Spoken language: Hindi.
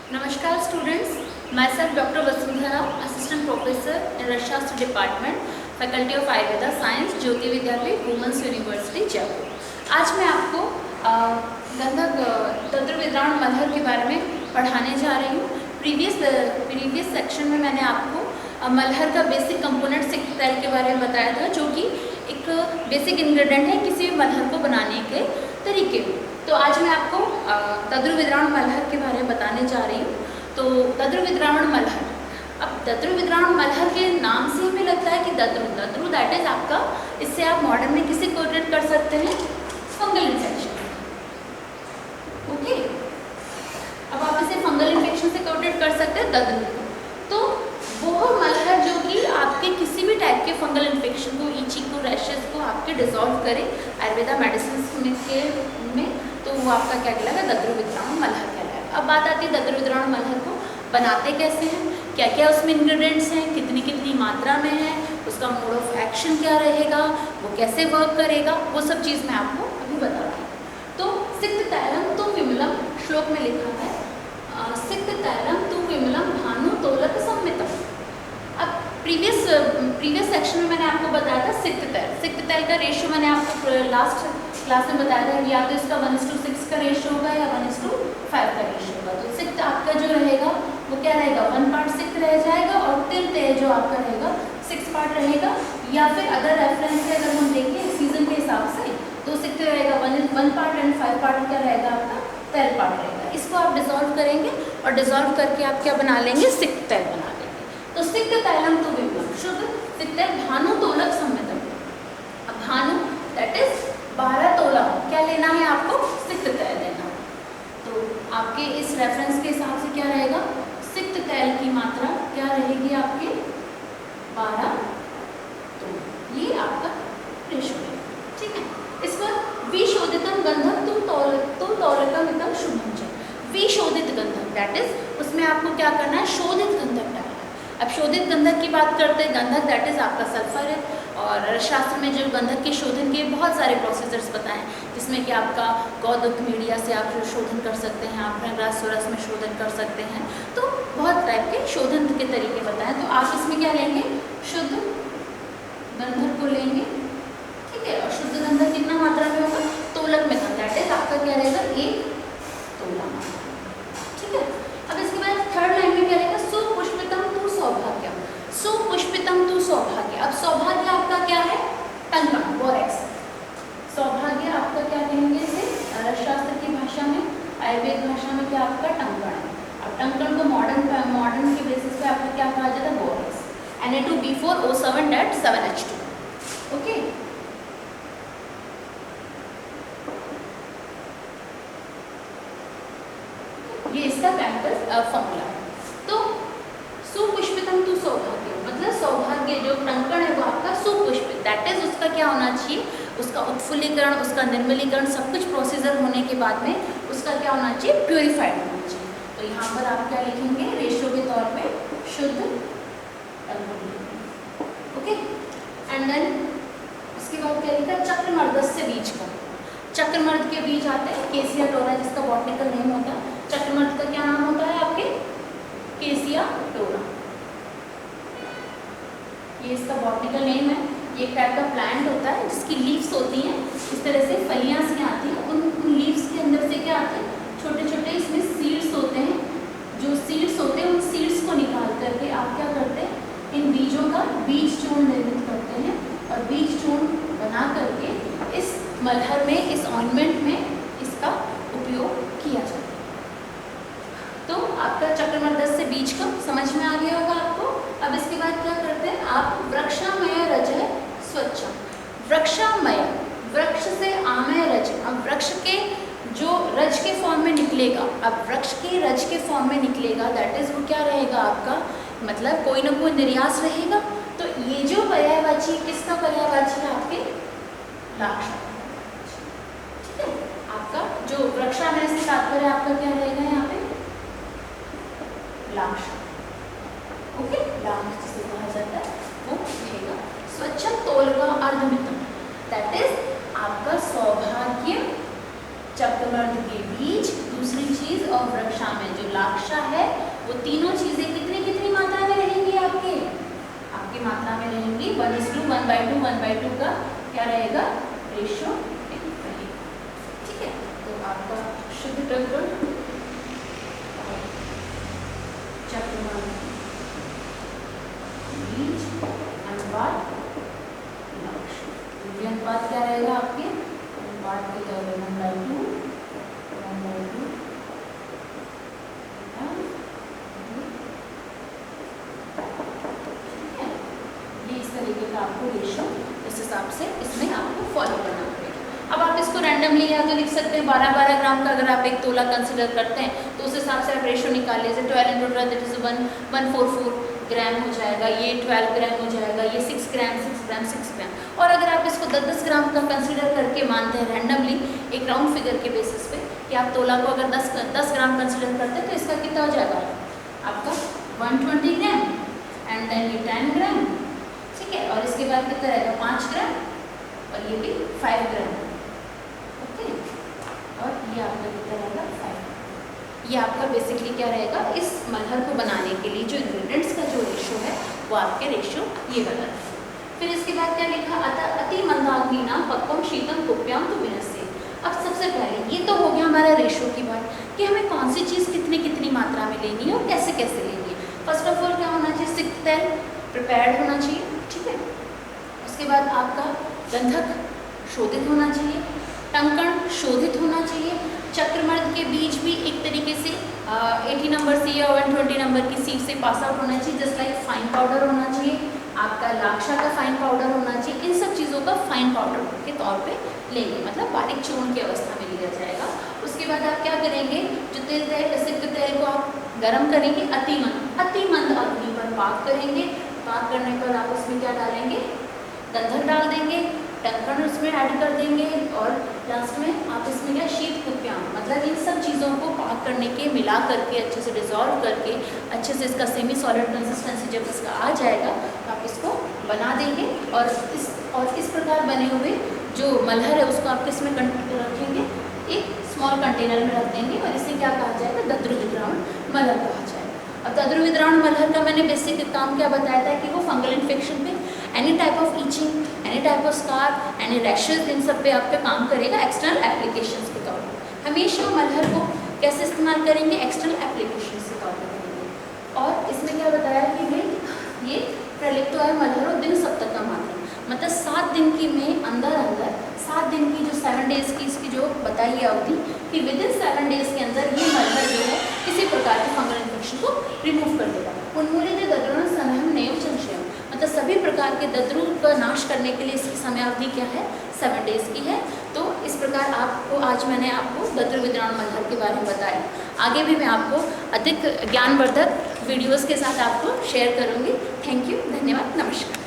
Namaskar students, myself Dr. Vasundhara, Assistant Professor in Rashastra Department, Faculty of Ayurveda Science, Jyoti Vidyapit, Women's University, Jaipur। आज मैं आपको गंधक तंत्र मलहर के बारे में पढ़ाने जा रही हूँ। प्रीवियस सेक्शन में मैंने आपको मलहर का बेसिक कंपोनेंट सिक्त तैल के बारे में बताया था, जो कि एक बेसिक इंग्रेडिएंट है किसी भी मलहर को बनाने के तरीके। तो आज मैं आपको तद्रुविद्रावण मलहर के बारे में बताने जा रही हूँ। तो तद्रुविद्रावण मलहर, अब तद्रुविद्रावण मलहर के नाम से हमें लगता है कि तद्रु दैट इज आपका, इससे आप मॉडर्न में किसे कोटेड कर सकते हैं, फंगल इन्फेक्शन। ओके, अब आप इसे फंगल इन्फेक्शन से कोटेड कर सकते हैं तद्रु। तो वो मलहर जो कि आपके किसी भी टाइप के फंगल इन्फेक्शन को, ईचिंग को, रैशेस को आपके डिजॉल्व करे आयुर्वेदा मेडिसिन में, तो वो आपका क्या कहलाएगा, तद्रुविद्रावण मलहर कहलाएगा। अब बात आती है तद्रुविद्रावण मलहर को बनाते कैसे हैं, क्या क्या उसमें इंग्रेडिएंट्स हैं, कितनी कितनी मात्रा में है, उसका मोड ऑफ एक्शन क्या रहेगा, वो कैसे वर्क करेगा, वो सब चीज़ मैं आपको अभी बताती हूँ। तो सिक्त तैलम तु विमलम, श्लोक में लिखा है सिक्त तैलम तु विमलम भानु तोलक संमितम। अब प्रीवियस सेक्शन में मैंने आपको बताया था सिक्त तैल का रेशियो मैंने आपको लास्ट क्लास में बताया था कि या तो इसका 1:6 का रेशियो होगा या 1:5 का रेशियो होगा। तो सिक्त आपका जो रहेगा वो क्या रहेगा, 1 पार्ट सिक्त रह जाएगा और तिल तेल जो आपका रहेगा 6 पार्ट रहेगा। या फिर अदर रेफरेंस से अगर हम देखें सीजन के हिसाब से, तो सिक्त रहेगा 1 पार्ट एंड 5 पार्ट क्या रहेगा आपका, तेल पार्ट रहेगा। इसको आप डिजॉल्व करेंगे और डिजॉल्व करके आप क्या बना लेंगे, सिक्त तैल बना लेंगे। तो सिक्त तैलम तु विमलम, शुद्ध सिक्त तैल भानु तोलक संमितम। अब भानु दैट इज 12 तोला क्या लेना है आपको, सिक्त तैल लेना। तो आपके इस रेफरेंस के हिसाब से क्या रहेगा, सिक्त तैल की मात्रा क्या रहेगी आपके 12 तोला, ये आपका रेशो है। ठीक है, इस पर विशोधितम गंधक तु तौलकम इतम शुभम च। विशोधित गंधक दैट इज, उसमें आपको क्या करना है, शोधित गंधक डालना है। अब शोधित गंधक की बात करते हैं, गंधक दैट इज आपका सल्फर है। और शास्त्र में जो गंधक के शोधन के बहुत सारे प्रोसीजर्स बताएं, जिसमें कि आपका गौदुक मीडिया से आप शोधन कर सकते हैं, आप रस और रस में शोधन कर सकते हैं। तो बहुत टाइप के शोधन के तरीके बताएं। तो आप इसमें क्या लेंगे, शुद्ध गंधक को लेंगे। ठीक है, और शुद्ध गंधक कितना मात्रा में होगा, तोलक में था, दैट इज आपका क्या रहेगा, 1 तोला। ठीक है, अब इसके बाद थर्ड लाइन में क्या रहेगा, सुपुष्पितम तु सौभाग्यम। सुपुष्पितम तु सौभाग्य। अब सौभाग्य आपका क्या है, टंकण, बोरेक्स। सौभाग्य आपका क्या कहेंगे इसे, शास्त्र की भाषा में, आयुर्वेद भाषा में क्या आपका टंकण है। अब टंकण को मॉडर्न के बेसिस पे आपको क्या कहा जाता है, बोरेक्स। Na2B4O7 7H2। ओके, ये इसका केमिकल फॉर्मूला है। तो सुपुष्पितम तु सौभाग्य, मतलब सौभाग्य जो टंकण है वो आपका सुपुष्पित, दैट इज उसका क्या होना चाहिए, उसका उत्फुल्लीकरण, उसका निर्मलीकरण, सब कुछ प्रोसीजर होने के बाद में उसका क्या होना चाहिए, प्यूरिफाइड होना चाहिए। तो यहाँ पर आप क्या लिखेंगे, रेशियो के तौर पे शुद्ध ओके। एंड देन उसके बाद क्या लिखा, चक्रमर्दस्य बीज का। चक्रमर्द के बीज आते हैं, केसिया टोरा जिसका बॉटनिकल नेम होता है। चक्रमर्द का क्या नाम होता है आपके, केसिया टोरा, ये इसका बॉटनिकल नेम है। ये एक टाइप का प्लांट होता है जिसकी लीव्स होती हैं, इस तरह से फलियां सी आती हैं। उन लीव्स के अंदर से क्या आते हैं, छोटे छोटे इसमें सीड्स होते हैं। जो सीड्स होते हैं उन सीड्स को निकाल करके आप क्या करते हैं, इन बीजों का बीज चूर्ण निर्मित करते हैं और बीज चूर्ण बना करके इस मलहर में, इस ऑइंटमेंट में इसका उपयोग किया जाता है। तो आपका चक्रमर्दस्य बीज का समझ में आ गया होगा आपको। अब इसके बाद क्या करते हैं आप, वृक्षामय रजय स्वच्छम। वृक्षामय, वृक्ष से आमय रज। अब वृक्ष के जो रज के फॉर्म में निकलेगा, अब वृक्ष के रज के फॉर्म में निकलेगा, दैट इज वो क्या रहेगा आपका, मतलब कोई ना कोई निर्यास रहेगा। तो ये जो पर्यायवाची, किसका पर्यायवाची है आपके, लाक्षा। ठीक है, आपका जो वृक्षामय से तात्पर्य आपका क्या रहेगा यहाँ पे, लाक्षा। ओके, लाक्ष जिसे कहा जाता है वो रहेगा। स्वच्छम तोलका अर्धमितम, दैट इज आपका सौभाग्य, चक्रमर्द के बीज, दूसरी चीज और वृक्षा में जो लाक्षा है तीनों चीजें कितनी कितनी मात्रा में रहेंगी आपकी मात्रा में रहेंगी 1:1/2 1/2 का क्या रहेगा रेशियो रहेगा। ठीक है, तो आपका शुद्ध द्रव्यमान चक्रमान बीज अनुपात अनुपात क्या रहेगा आपके अनुपात के तौर पर 1/2 आपको रेशियो इस हिसाब से इसमें आपको फॉलो करना पड़ेगा। अब आप इसको रैंडमली या तो लिख सकते हैं 12-12 ग्राम का अगर आप एक तोला कंसिडर करते हैं तो उस हिसाब से आप रेशियो निकाल लीजिए 12 × 12 दैट इज 144 ग्राम हो जाएगा, ये 12 ग्राम हो जाएगा, ये 6 ग्राम। और अगर आप इसको 10-10 ग्राम का कंसिडर करके मानते हैं रैंडमली एक राउंड फिगर के बेसिस पे कि आप तोला को अगर 10 ग्राम कंसिडर करते हैं तो इसका कितना हो जाएगा आपका 120 ग्राम एंड देन ये 10 ग्राम। ठीक है, और इसके बाद कितना रहेगा 5 ग्राम और ये भी 5 ग्राम। ओके, और ये आपका कितना रहेगा 5। ये आपका बेसिकली क्या रहेगा इस मलहर को बनाने के लिए जो इंग्रेडिएंट्स का जो रेशियो है वो आपके रेशियो ये वाला है। फिर इसके बाद क्या लिखा अति मंदाग्निना पक्वम शीतम कुप्याम तो विनस्य। अब सबसे पहले ये तो हो गया हमारा रेशियो की बात कि हमें कौन सी चीज़ कितनी कितनी मात्रा में लेनी है और कैसे कैसे लेनी है। फर्स्ट ऑफ ऑल क्या होना चाहिए सिक्त तेल प्रिपेयर्ड होना चाहिए। ठीक है, उसके बाद आपका गंधक शोधित होना चाहिए, टंकण शोधित होना चाहिए, चक्रमर्द के बीज भी एक तरीके से 80 नंबर से या 120 नंबर की सीट से पास आउट होना चाहिए, जस्ट लाइक फाइन पाउडर होना चाहिए, आपका लाक्षा का फाइन पाउडर होना चाहिए। इन सब चीज़ों का फाइन पाउडर के तौर पे लेंगे, मतलब बारीक चूर्ण की अवस्था में लिया जाएगा। उसके बाद आप क्या करेंगे जो सिक्त तेल को आप गर्म करेंगे अति मंद अग्नि पर पाक करेंगे। पाक करने पर आप उसमें क्या डालेंगे गंधक डाल देंगे, टंकण उसमें ऐड कर देंगे और लास्ट में आप इसमें क्या शीत कुप्याम मतलब इन सब चीज़ों को पाक करने के मिला करके अच्छे से डिज़ोल्व करके अच्छे से इसका सेमी सॉलिड कंसिस्टेंसी जब इसका आ जाएगा तो आप इसको बना देंगे और इस प्रकार बने हुए जो मलहर है उसको आप किस में रखेंगे एक स्मॉल कंटेनर में रख देंगे और इसे क्या कहा जाएगा दद्रुविद्रावण मलहर कहा जाएगा। अब दद्रुविद्रावण मलहर का मैंने बेसिक काम क्या बताया था कि वो फंगल इन्फेक्शन पे any type of itching, any type of scar, any rashes इन सब पे आप पे काम करेगा एक्सटर्नल एप्लीकेशंस के तौर पर। हमेशा मलहर को कैसे इस्तेमाल करेंगे एक्सटर्नल एप्लीकेशंस के तौर पर करेंगे। और इसमें क्या बताया कि भाई ये प्रलिप्त है मलहर और दिन सप्तक का मात्रा मतलब 7 दिन की में अंदर 7 दिन की जो 7 डेज़ की इसकी जो बताई है अवधि कि विदिन 7 डेज़ के अंदर ये मलहर जो है किसी प्रकार के फंगल इन्फेक्शन को रिमूव कर देगा। उन्मूलित दद्रुण समयम नैव संशयम मतलब सभी प्रकार के दद्रु का नाश करने के लिए इसकी समयावधि क्या है 7 डेज़ की है। तो इस प्रकार आपको आज मैंने आपको दद्रुविद्रावण मलहर के बारे में बताया। आगे भी मैं आपको अधिक ज्ञानवर्धक वीडियोज़ के साथ आपको शेयर करूँगी। थैंक यू, धन्यवाद, नमस्कार।